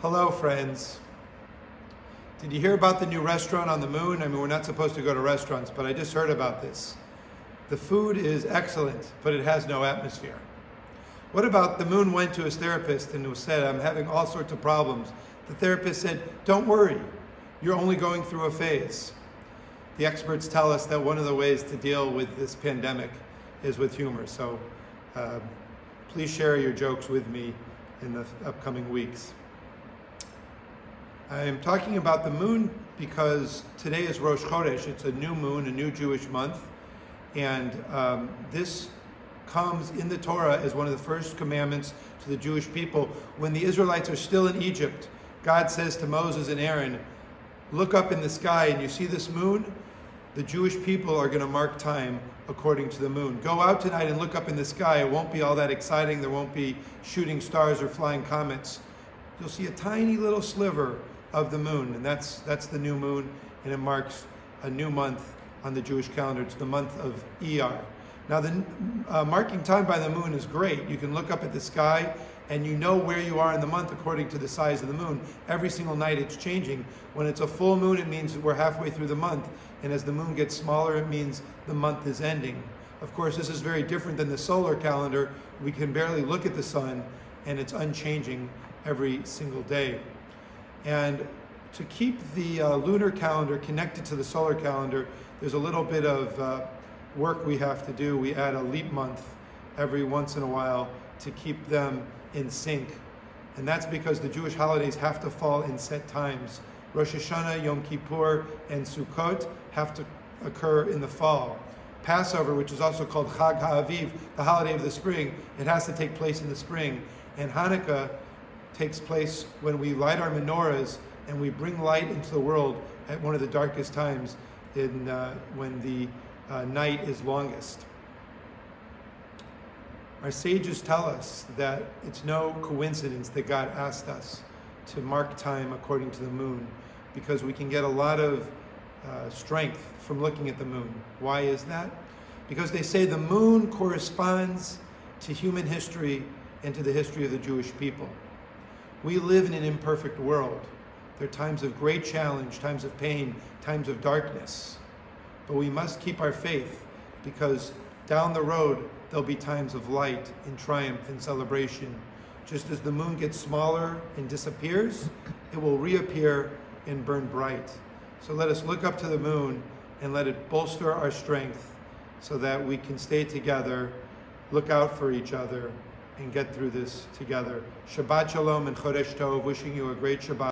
Hello, friends. Did you hear about the new restaurant on the moon? I mean, we're not supposed to go to restaurants, but I just heard about this. The food is excellent, but it has no atmosphere. What about the moon went to his therapist and said, I'm having all sorts of problems. The therapist said, don't worry, you're only going through a phase. The experts tell us that one of the ways to deal with this pandemic is with humor. So please share your jokes with me in the upcoming weeks. I am talking about the moon because today is Rosh Chodesh. It's a new moon, a new Jewish month. And this comes in the Torah as one of the first commandments to the Jewish people. When the Israelites are still in Egypt, God says to Moses and Aaron, look up in the sky and you see this moon? The Jewish people are going to mark time according to the moon. Go out tonight and look up in the sky. It won't be all that exciting. There won't be shooting stars or flying comets. You'll see a tiny little sliver of the moon, and that's the new moon, and it marks a new month on the Jewish calendar. It's the month of Iyyar. Now, the marking time by the moon is great. You can look up at the sky, and you know where you are in the month according to the size of the moon. Every single night it's changing. When it's a full moon, it means we're halfway through the month, and as the moon gets smaller, it means the month is ending. Of course, this is very different than the solar calendar. We can barely look at the sun, and it's unchanging every single day. And to keep the lunar calendar connected to the solar calendar, there's a little bit of work we have to do. We add a leap month every once in a while to keep them in sync. And that's because the Jewish holidays have to fall in set times. Rosh Hashanah, Yom Kippur, and Sukkot have to occur in the fall. Passover, which is also called Chag HaAviv, the holiday of the spring, it has to take place in the spring. And Hanukkah takes place when we light our menorahs and we bring light into the world at one of the darkest times when the night is longest. Our sages tell us that it's no coincidence that God asked us to mark time according to the moon, because we can get a lot of strength from looking at the moon. Why is that? Because they say the moon corresponds to human history and to the history of the Jewish people. We live in an imperfect world. There are times of great challenge, times of pain, times of darkness. But we must keep our faith, because down the road, there'll be times of light and triumph and celebration. Just as the moon gets smaller and disappears, it will reappear and burn bright. So let us look up to the moon and let it bolster our strength so that we can stay together, look out for each other, and get through this together. Shabbat Shalom and Chodesh Tov, wishing you a great Shabbat.